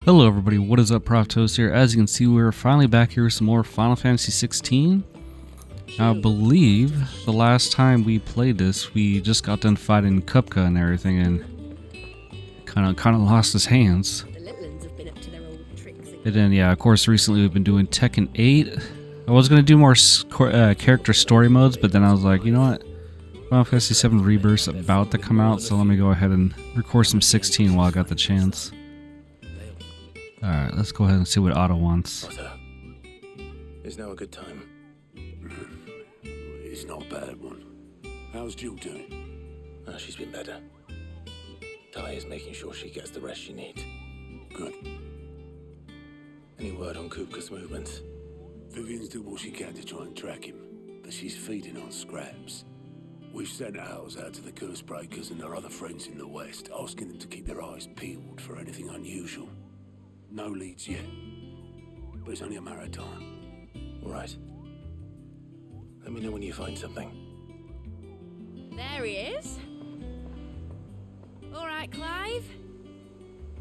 Hello everybody, what is up? Protoss here. As you can see, we're finally back here with some more Final Fantasy XVI. I believe the last time we played this, we just got done fighting Kupka and everything, and kind of lost his hands. And then, yeah, of course, recently we've been doing Tekken 8. I was going to do more character story modes, but then I was like, you know what? Final Fantasy VII Rebirth's about to come out, so let me go ahead and record some 16 while I got the chance. Alright, let's go ahead and see what Otto wants. Otto, is now a good time? It's not a bad one. How's Jill doing? Oh, she's been better. Ty is making sure she gets the rest she needs. Good. Any word on Kupka's movements? Vivian's doing what she can to try and track him, but she's feeding on scraps. We've sent ours out to the curse breakers and their other friends in the west, asking them to keep their eyes peeled for anything unusual. No leads yet, but it's only a matter of time. All right. Let me know when you find something. There he is. All right, Clive.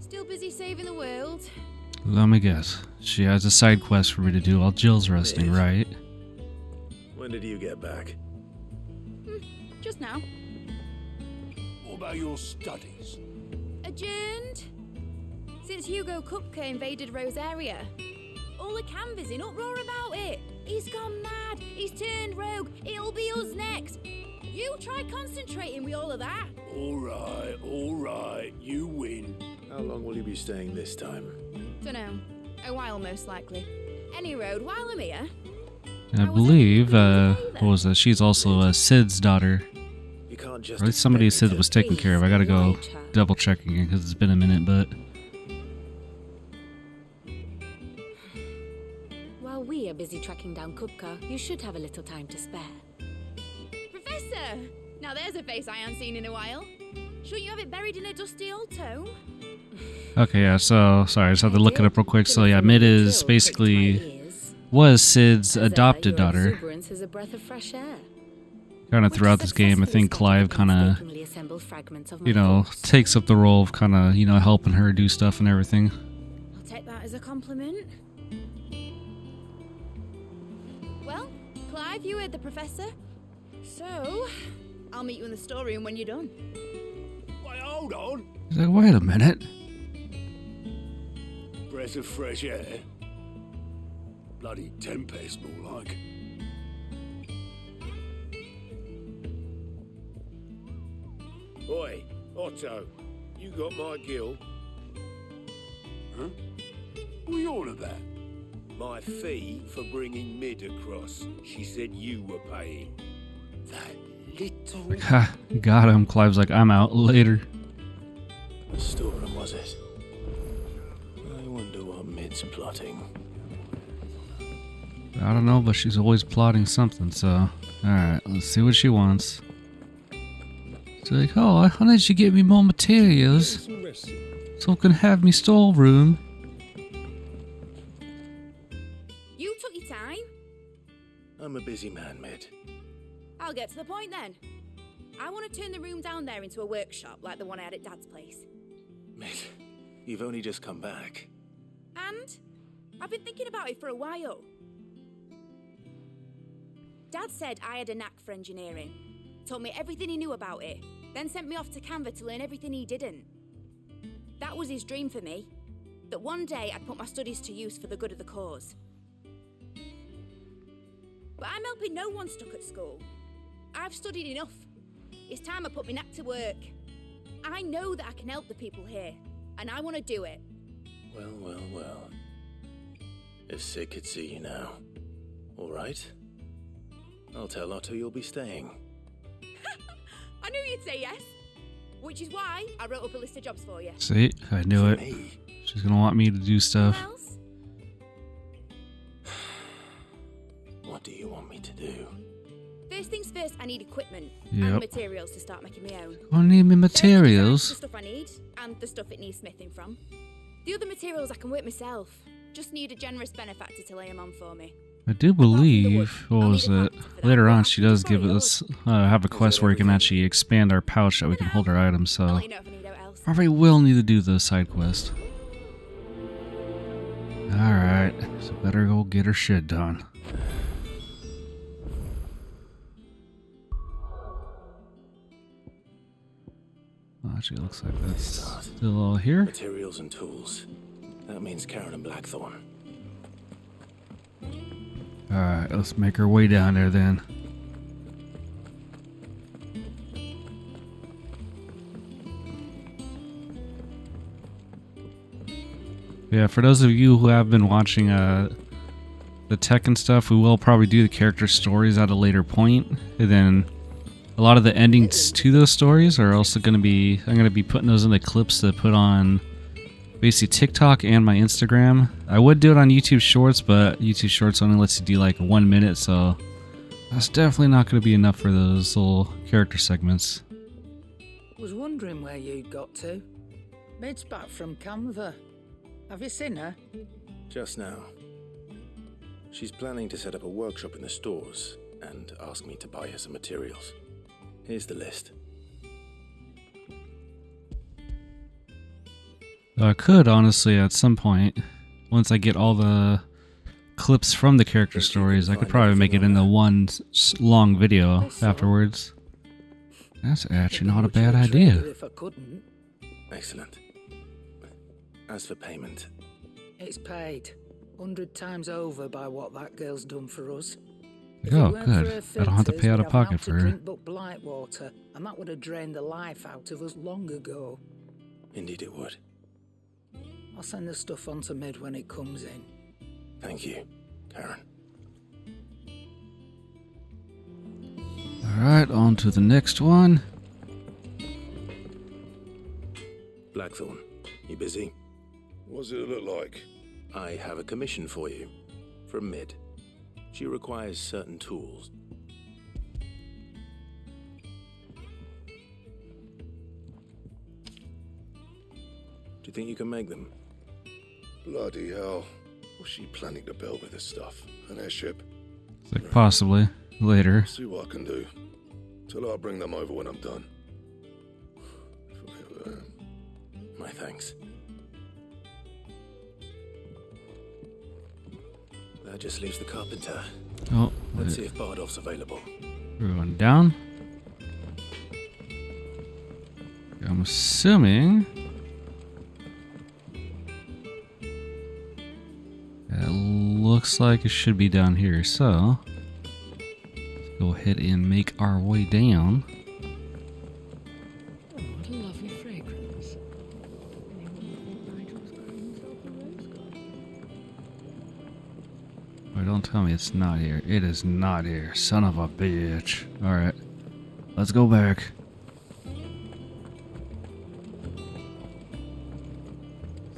Still busy saving the world? Let me guess. She has a side quest for me to do while Jill's resting, right? When did you get back? Just now. What about your studies? Adjourned. Since Hugo Kupka invaded Rosaria. All the canvas in uproar about it. He's gone mad. He's turned rogue. It'll be us next. You try concentrating with all of that. All right. You win. How long will you be staying this time? Dunno. A while, most likely. Any road while I'm here. And I believe, what was that? She's also Sid's daughter. You can't just. Or at least somebody Sid was taking care of. I gotta go double check again because it's been a minute, but. While we are busy tracking down Kupka, you should have a little time to spare. Professor! Now there's a face I haven't seen in a while. Shouldn't you have it buried in a dusty old tome? Okay, yeah, so, sorry, I just had to look it up real quick. So, yeah, Mid is basically, was Sid's adopted daughter. Kind of throughout this game, I think Clive kind of, you know, takes up the role of kind of, you know, helping her do stuff and everything. I'll take that as a compliment. Well, Clive, you heard the professor. So, I'll meet you in the storeroom when you're done. Wait, hold on. He's like, wait a minute. Breath of fresh air. Bloody tempest, more like. Oi, Otto, you got my gill? Huh? What are you on about? My fee for bringing Mid across. She said you were paying. That little... Ha, got him. Clive's like, I'm out later. What storeroom was it? I wonder what Mid's plotting. I don't know, but she's always plotting something, so... Alright, let's see what she wants. She's like, oh, why did you get me more materials? So I can have me storeroom. You took your time. I'm a busy man, Mid. I'll get to the point then. I want to turn the room down there into a workshop like the one I had at Dad's place. Mid, you've only just come back. And I've been thinking about it for a while. Dad said I had a knack for engineering. Told me everything he knew about it. Then sent me off to Canva to learn everything he didn't. That was his dream for me. That one day I'd put my studies to use for the good of the cause. But I'm helping no one stuck at school. I've studied enough. It's time I put my knack to work. I know that I can help the people here, and I want to do it. Well. If Sid could see you now. All right? I'll tell Otto you'll be staying. I knew you'd say yes. Which is why I wrote up a list of jobs for you. See? I knew it. She's gonna want me to do stuff. What else? What do you want me to do? First things first, I need equipment Yep. and materials to start making my own. I need me materials. The stuff I need and the stuff it needs smithing from. The other materials I can work myself. Just need a generous benefactor to lay them on for me. I do believe, what was it? Later on, she does give us, have a quest where we can actually expand our pouch that we can hold our items, so I'll let you know if I need out else. probably will need to do the side quest. So better go get her shit done. Well, actually, it looks like that's still all here. Materials and tools. That means Karen and Blackthorn. Alright, let's make our way down there then. Yeah, for those of you who have been watching the tech and stuff, we will probably do the character stories at a later point, and then a lot of the endings to those stories are also going to be, I'm going to be putting those in the clips to put on basically TikTok and my Instagram. I would do it on YouTube Shorts, but YouTube Shorts only lets you do like 1 minute, so that's definitely not going to be enough for those little character segments. Was wondering where you'd got to. Mid's back from Canva. Have you seen her? Just now. She's planning to set up a workshop in the stores and ask me to buy her some materials. Here's the list. I could, honestly, at some point, once I get all the clips from the character stories, I could probably make it into one long video afterwards. That's actually not a bad idea. If I couldn't. Excellent. As for payment, It's paid 100 times over by what that girl's done for us. Oh, good. I don't have to pay out of pocket for her. Drink but blight water, and that would have drained the life out of us long ago. indeed it would. I'll send the stuff on to Mid when it comes in. Thank you, Karen. Alright, on to the next one. Blackthorn, you busy? What does it look like? I have a commission for you. From Mid. She requires certain tools. Do you think you can make them? Bloody hell. What's she planning to build with this stuff? An airship? It's like possibly later. See what I can do. Till I'll bring them over when I'm done. My thanks. That just leaves the carpenter. Oh, Let's see if Bardolph's available. we're going down. I'm assuming it looks like it should be down here, so let's go ahead and make our way down. Oh, what a lovely fragrance. Wait, don't tell me it's not here. It is not here. Son of a bitch. Alright. Let's go back.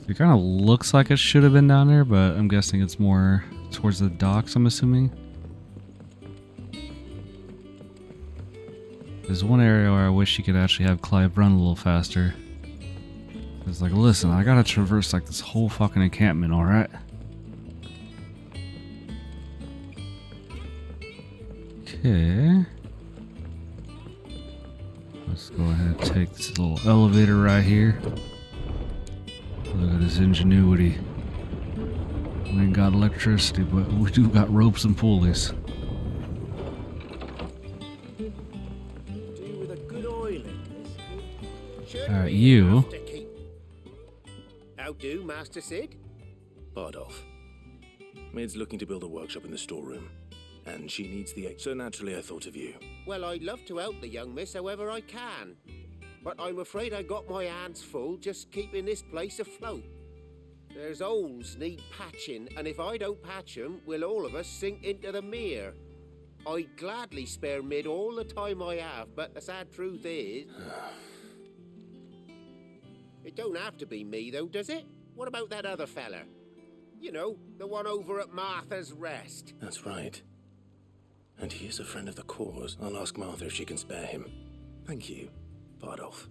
It kind of looks like it should have been down there, but I'm guessing it's more towards the docks, I'm assuming. There's one area where I wish you could actually have Clive run a little faster. It's like, listen, I gotta traverse like this whole fucking encampment, alright? Okay. Let's go ahead and take this little elevator right here. Look at his ingenuity. We ain't got electricity, but we do got ropes and pulleys. Do with a good oil in this. Alright, you. How do, Master Sid? Bardolph. Mid's looking to build a workshop in the storeroom, and she needs the so naturally I thought of you. Well, I'd love to help the young miss however I can. But I'm afraid I got my hands full just keeping this place afloat. There's holes need patching, and if I don't patch 'em, will all of us sink into the mere. I'd gladly spare Mid all the time I have, but the sad truth is... It don't have to be me, though, does it? What about that other fella? You know, the one over at Martha's Rest. That's right. And he is a friend of the cause. I'll ask Martha if she can spare him. Thank you, Bardolph.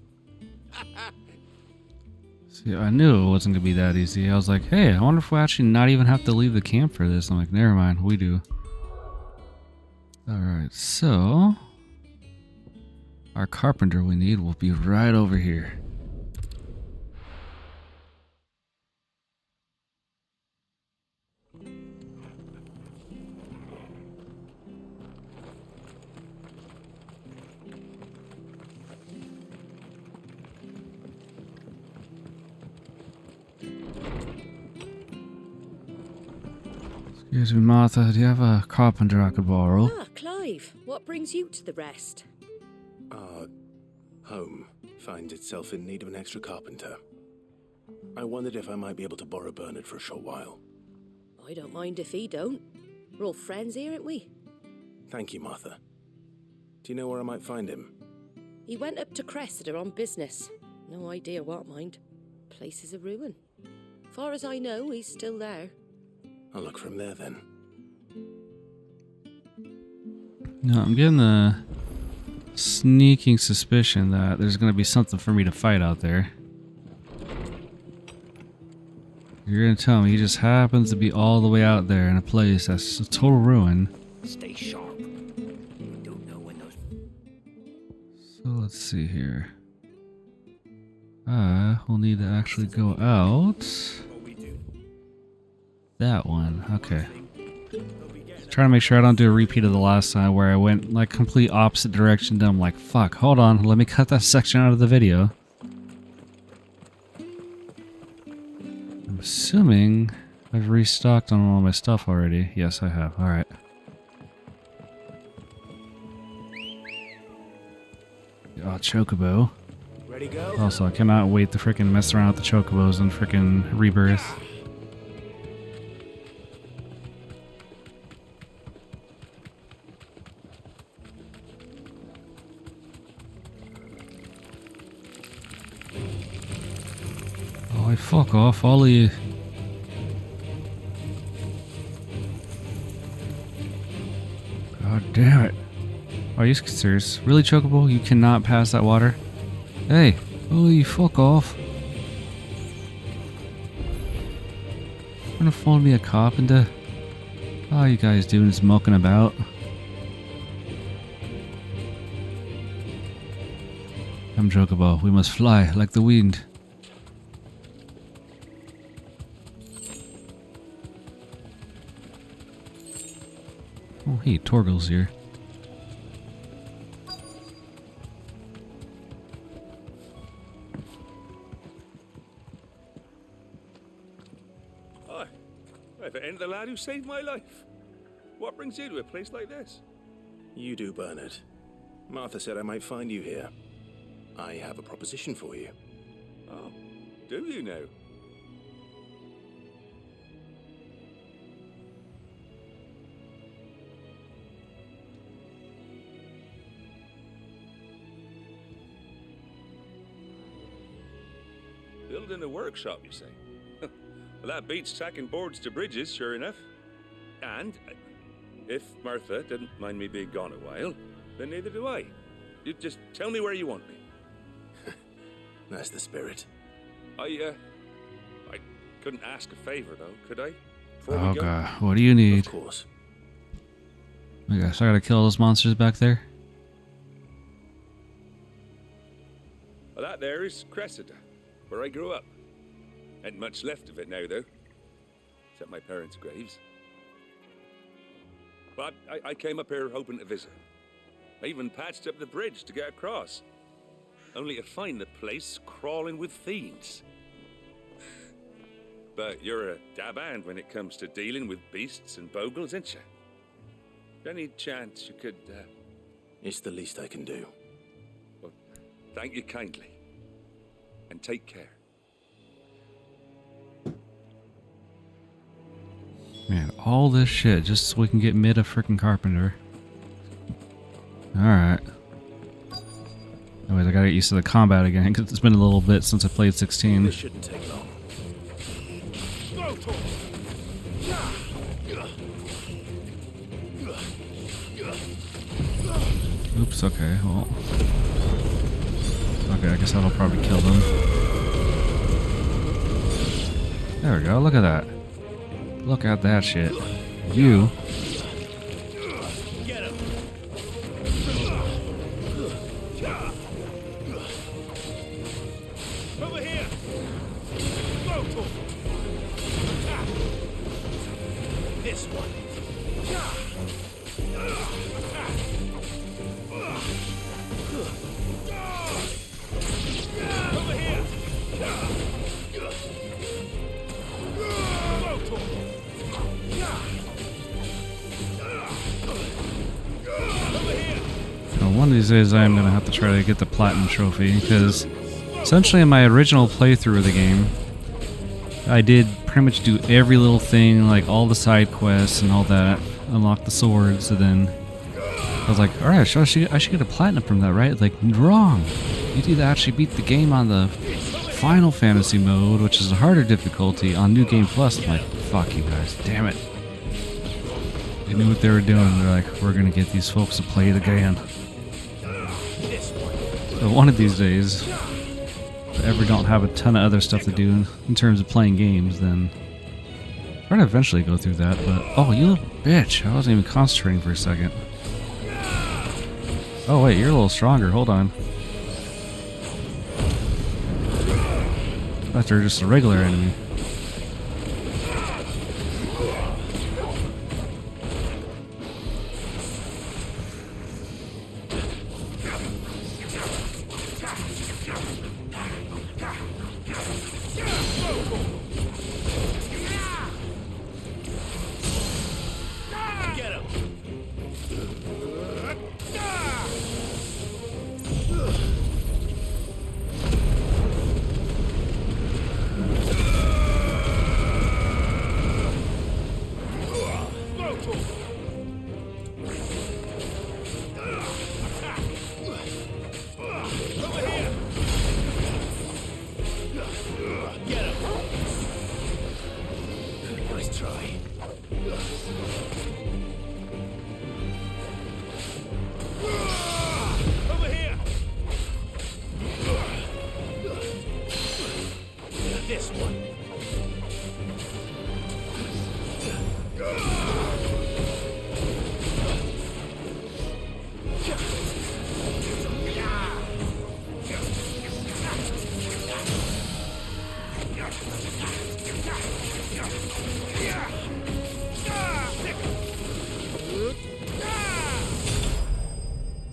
See, I knew it wasn't gonna be that easy. I was like, hey, I wonder if we actually not even have to leave the camp for this. I'm like, never mind, we do. Alright, so our carpenter we need will be right over here. Excuse me, Martha, do you have a carpenter I could borrow? Ah, Clive, what brings you to the rest? Our home finds itself in need of an extra carpenter. I wondered if I might be able to borrow Bernard for a short while. I don't mind if he don't. We're all friends here, aren't we? Thank you, Martha. Do you know where I might find him? He went up to Cressida on business. No idea what, mind. Place is a ruin. Far as I know, he's still there. I'll look for him there then. No, I'm getting the sneaking suspicion that there's going to be something for me to fight out there. You're going to tell me he just happens to be all the way out there in a place that's a total ruin. Stay sharp. You don't know when those... So let's see here. We'll need to actually go out. That one, okay. Trying to make sure I don't do a repeat of the last time where I went like complete opposite direction. Then I'm like, fuck, hold on, let me cut that section out of the video. I'm assuming I've restocked on all my stuff already. Yes, I have. Alright. Oh, Chocobo. Ready, go? Also, I cannot wait to freaking mess around with the Chocobos and freaking Rebirth. Oh, fuck off, all of you. God damn it. Are you serious? Really, Chocobo? You cannot pass that water? Hey, holy fuck off. You're gonna phone me a carpenter? All you guys doing is mucking about. Come, Chocobo, we must fly like the wind. Oh, hey, Torgal's here. Hi. I've ended the lad who saved my life. What brings you to a place like this? You do, Bernard. Martha said I might find you here. I have a proposition for you. Oh, do you now? Building a workshop, you say? Well, that beats tacking boards to bridges, sure enough. And if Martha didn't mind me being gone a while, then neither do I. You just tell me where you want me. That's the spirit. I couldn't ask a favor, though, could I? Before Oh we go? god, what do you need? Of course. Oh my gosh, I gotta kill those monsters back there? Well, that there is Cressida, where I grew up. Ain't much left of it now, though. Except my parents' graves. But I came up here hoping to visit. I even patched up the bridge to get across. Only to find the place crawling with fiends. But you're a dab hand when it comes to dealing with beasts and bogles, ain't you? Any chance you could, It's the least I can do. Well, thank you kindly. And take care. Man, all this shit just so we can get mid a freaking carpenter. Alright. Anyways, I gotta get used to the combat again because it's been a little bit since I played 16. This shouldn't take long. Oops, okay, well. Okay, I guess that'll probably kill them. There we go, look at that. Look at that shit. You. Get him. Over here. This one. Over here. One of these days I am going to have to try to get the Platinum Trophy, because essentially in my original playthrough of the game, I did pretty much do every little thing, like all the side quests and all that, unlock the swords, and then I was like, alright, I should get a Platinum from that, right? Like, wrong! You need to actually beat the game on the Final Fantasy mode, which is a harder difficulty, on New Game Plus. I'm like, fuck you guys, damn it. They knew what they were doing. They're like, we're gonna get these folks to play it again. So one of these days, if I ever don't have a ton of other stuff to do in terms of playing games, then I'm gonna eventually go through that. But oh, you little bitch! I wasn't even concentrating for a second. Oh wait, you're a little stronger. Hold on. I thought they're just a regular enemy.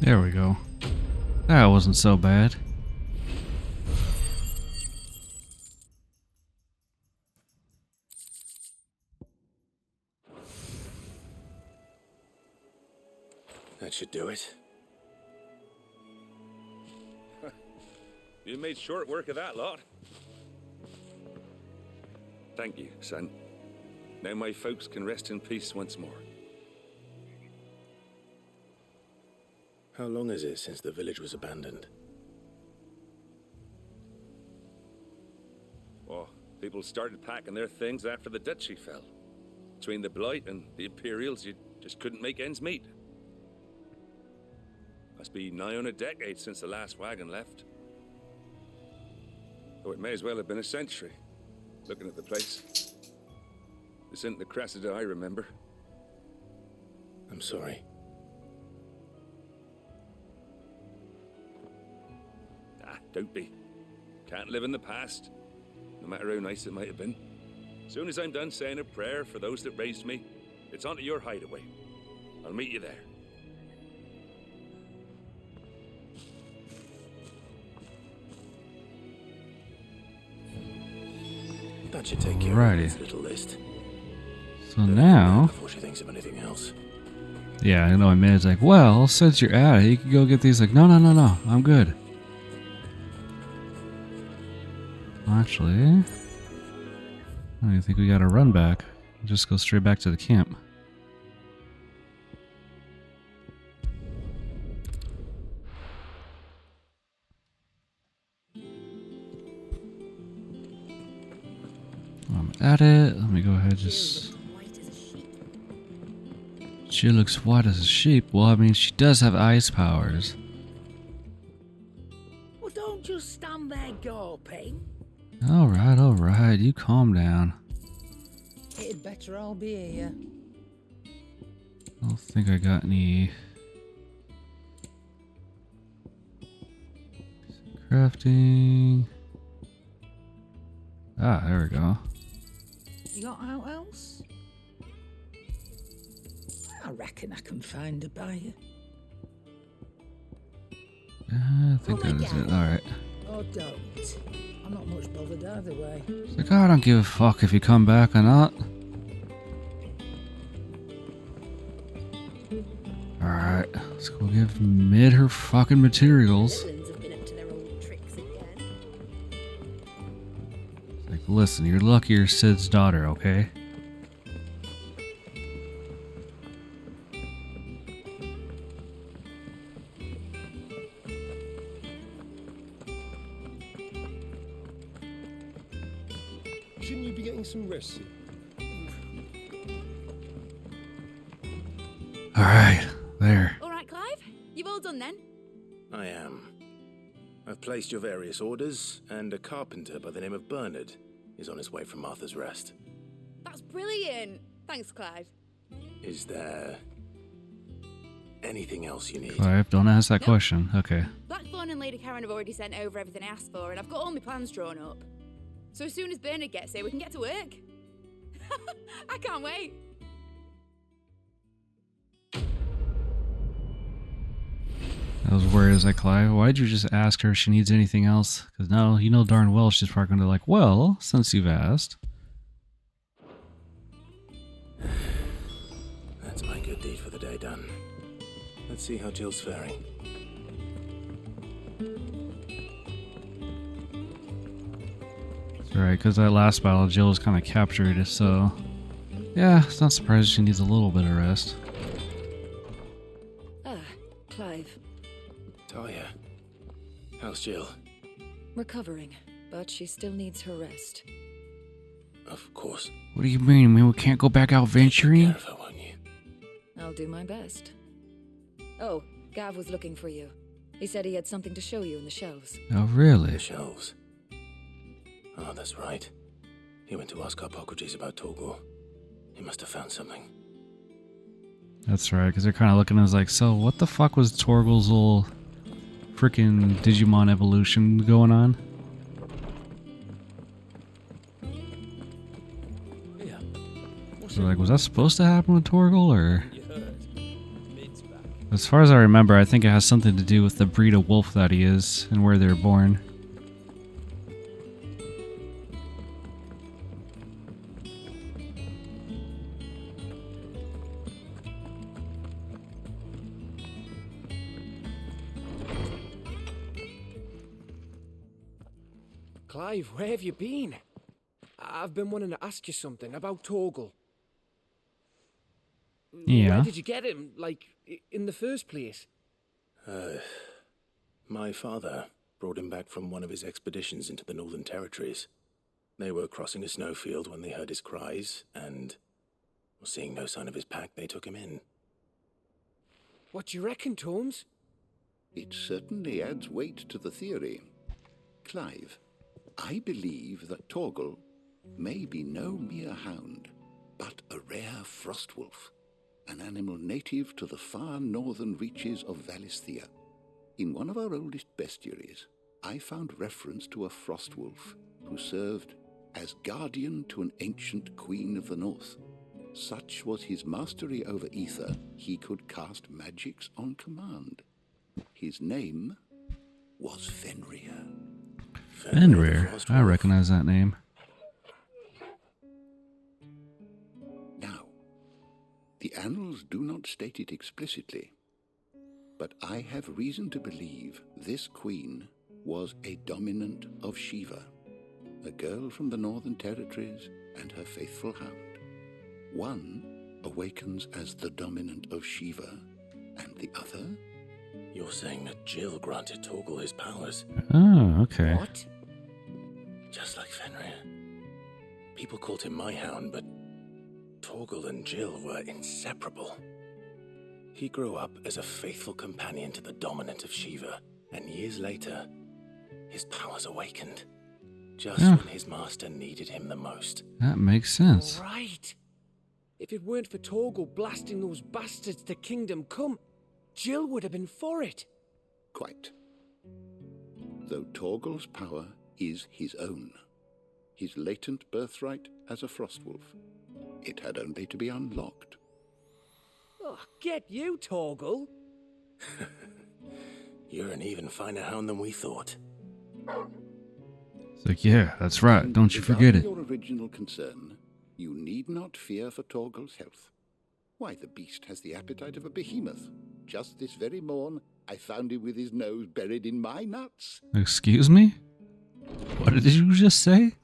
There we go. That wasn't so bad. That should do it. You made short work of that lot. Thank you, son. Now my folks can rest in peace once more. How long is it since the village was abandoned? Oh, people started packing their things after the duchy fell. Between the Blight and the Imperials, you just couldn't make ends meet. Must be nigh on a decade since the last wagon left. Oh, it may as well have been a century, looking at the place. This isn't the Cressida I remember. I'm sorry. Don't be. Can't live in the past, no matter how nice it might have been. Soon as I'm done saying a prayer for those that raised me, it's onto your hideaway. I'll meet you there. That should take care Alrighty. of this little list. So now, Before she thinks of anything else. yeah, I know. My man's like, well, since you're at it, you can go get these. Like, no, I'm good. Actually, I think we gotta run back. Just go straight back to the camp. I'm at it. Let me go ahead. She looks white as a sheep. Well, I mean, she does have ice powers. Well, don't just stand there gawping. All right. You calm down. It'd better all be here. I don't think I got any crafting. Ah, there we go. You got out else? I reckon I can find a buyer. I think that is it. All right. Or don't. I'm not much bothered either way. It's like, I don't give a fuck if you come back or not. Alright, Let's go give Mid her fucking materials. Villains have been up to their old tricks again. Like, listen, you're lucky you're Sid's daughter, okay? Shouldn't you be getting some rest? Alright, there. All right, Clive? You've all done then? I am. I've placed your various orders, and a carpenter by the name of Bernard is on his way from Martha's Rest. That's brilliant. Thanks, Clive. Is there anything else you need? Clive, don't ask that Nope. question. Okay. Blackthorn and Lady Karen have already sent over everything I asked for, and I've got all my plans drawn up. So as soon as Bernard gets here, we can get to work. I can't wait. I was worried as like, Clive, why'd you just ask her if she needs anything else? Because now you know darn well she's probably going to like, well, since you've asked. That's my good deed for the day done. Let's see how Jill's faring. It's alright, because that last battle, Jill was kind of captured, so... Yeah, it's not surprising she needs a little bit of rest. Ah, Clive. Talia, how's Jill? Recovering, but she still needs her rest. Of course. What do you mean? We can't go back out Take venturing? care of her, won't you? I'll do my best. Oh, Gav was looking for you. He said he had something to show you in the shelves. Oh, really? The shelves. Oh, that's right. He went to ask Harpocrates about Torgor. He must have found something. That's right, because they're kind of looking at us like, so what the fuck was Torgal's little freaking Digimon evolution going on? Yeah. What's So like, was that supposed to happen with Torgal, or? As far as I remember, I think it has something to do with the breed of wolf that he is and where they're born. Clive, where have you been? I've been wanting to ask you something about Torgal. Yeah. Where did you get him, like, in the first place? My father brought him back from one of his expeditions into the Northern Territories. They were crossing a snowfield when they heard his cries, and, seeing no sign of his pack, they took him in. What do you reckon, Tomes? It certainly adds weight to the theory. Clive, I believe that Torgal may be no mere hound, but a rare frostwolf, an animal native to the far northern reaches of Valisthea. In one of our oldest bestiaries, I found reference to a frostwolf who served as guardian to an ancient queen of the north. Such was his mastery over ether, he could cast magics on command. His name was Fenrir. Fenrir? I recognize that name. Now, the annals do not state it explicitly, but I have reason to believe this queen was a dominant of Shiva, a girl from the Northern Territories and her faithful hound. One awakens as the dominant of Shiva, and the other... You're saying that Jill granted Torgal his powers? Oh, okay. What? Just like Fenrir. People called him my hound, but Torgal and Jill were inseparable. He grew up as a faithful companion to the dominant of Shiva, and years later, his powers awakened. Just when his master needed him the most. That makes sense. Right. If it weren't for Torgal blasting those bastards to Kingdom Come, Jill would have been for it. Quite. Though Torgal's power is his own, his latent birthright as a frostwolf. It had only to be unlocked. Oh, get you, Torgal. You're an even finer hound than we thought. It's like, yeah, that's right. Don't you forget it. Regarding your original concern, you need not fear for Torgal's health. Why, the beast has the appetite of a behemoth. just this very morn, I found him with his nose buried in my nuts. Excuse me? What did you just say?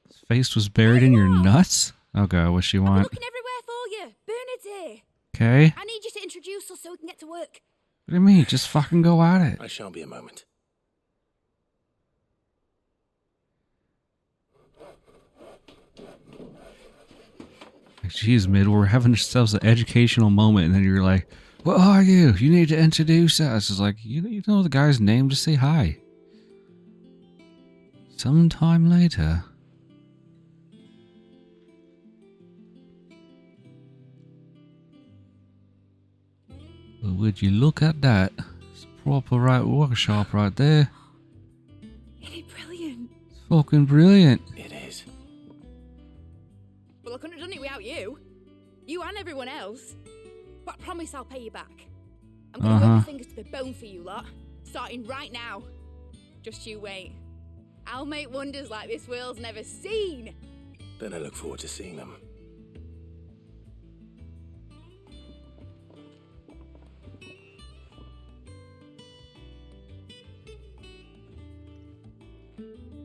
His face was buried in your nuts? Oh god, what's she I'm want? looking everywhere for you. Bernard's here. Okay. I need you to introduce us so we can get to work. What do you mean? Just fucking go at it. I shan't be a moment. Like, jeez, Mid, we're having ourselves an educational moment, and then you're like, "What are you? You need to introduce us." It's like, you know the guy's name. Just say hi. Sometime later. Well, would you look at that? It's a proper right workshop right there. Isn't it brilliant? It's fucking brilliant. It is. Well, I couldn't have done it without you. You and everyone else. But I promise I'll pay you back. I'm gonna work my fingers to the bone for you lot. Starting right now. Just you wait. I'll make wonders like this world's never seen. Then I look forward to seeing them.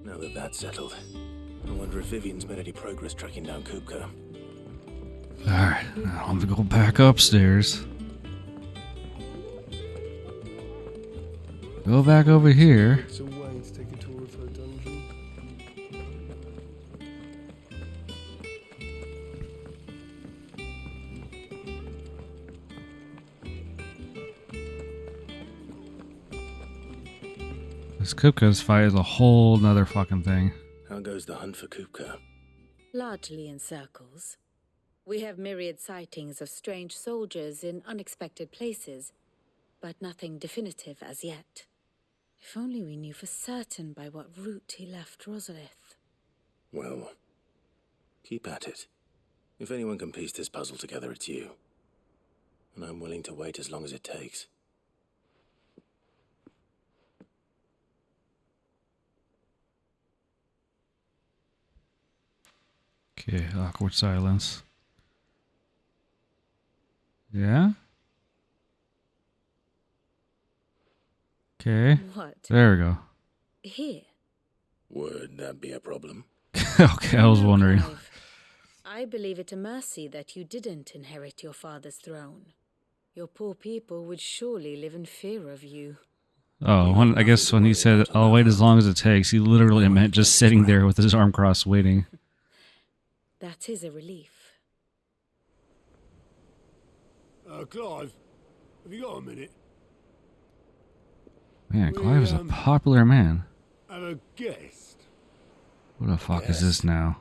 Now that that's settled, I wonder if Vivian's made any progress tracking down Kupka. Alright, I'll have to go back upstairs. Go back over here. It's a way to take a tour of her dungeon. This Kupka's fight is a whole nother fucking thing. How goes the hunt for Kupka? Largely in circles. We have myriad sightings of strange soldiers in unexpected places, but nothing definitive as yet. If only we knew for certain by what route he left Rosalith. Well, keep at it. If anyone can piece this puzzle together, it's you. And I'm willing to wait as long as it takes. Okay, awkward silence. Yeah? Okay. What? There we go. Here. Would that be a problem? Okay, I was wondering. Clive, I believe it a mercy that you didn't inherit your father's throne. Your poor people would surely live in fear of you. Oh, I guess when he said, "I'll wait as long as it takes," he literally meant just sitting there with his arm crossed waiting. That is a relief. Clive, have you got a minute? Man, Clive is a popular man. Have a guest. What the fuck is this now?